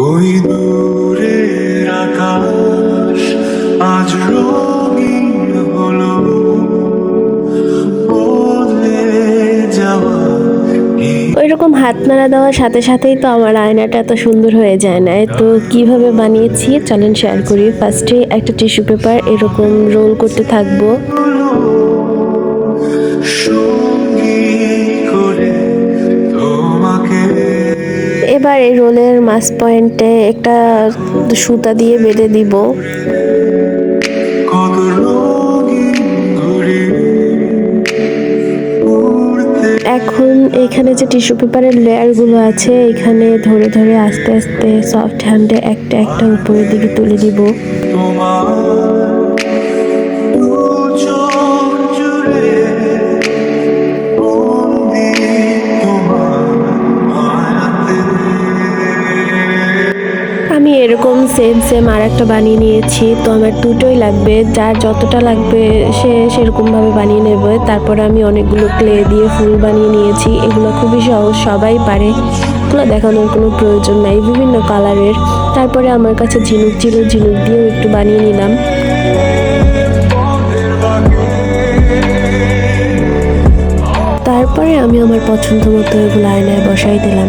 ওই দূরের আকাশ আজ রঙিন হলো, বদলে যাওয়া ওইরকম হাত নাড়া দেওয়ার সাথে সাথেই তো আমার আয়নাটা এত সুন্দর হয়ে যায় না। তো কিভাবে বানিয়েছি চলেন শেয়ার করি। ফার্স্টে একটা টিস্যু পেপার এরকম রোল করতে থাকবো। সঙ্গী করে তোমাকে। এবার এই রোলের মাছ পয়েন্টে একটা সুতা দিয়ে বেঁধে দিব। কত রঙিন ঘুড়ি উড়তে। এখন এখানে যে টিস্যু পেপারের লেয়ারগুলো আছে এখানে ধরে ধরে আস্তে আস্তে সফট হ্যান্ডে একটা একটা উপরের দিকে তুলে দিব। তোমার দু চোখ জুড়ে বন্দি তোমার মায়াতে। আমি এরকম সেম সেম আর একটা বানিয়ে নিয়েছি। তো আমার দুটোই লাগবে, যার যতটা লাগবে সে সেরকমভাবে বানিয়ে নেবে। তারপরে আমি অনেকগুলো ক্লে দিয়ে ফুল বানিয়ে নিয়েছি। এগুলো খুবই সহজ, সবাই পারে, এগুলো দেখানোর কোনো প্রয়োজন নাই, বিভিন্ন কালারের। তারপরে আমার কাছে ঝিনুক ছিল, ঝিনুক দিয়েও একটু বানিয়ে নিলাম। তারপরে আমি আমার পছন্দ মতো এগুলো আয়নায় বসাই দিলাম।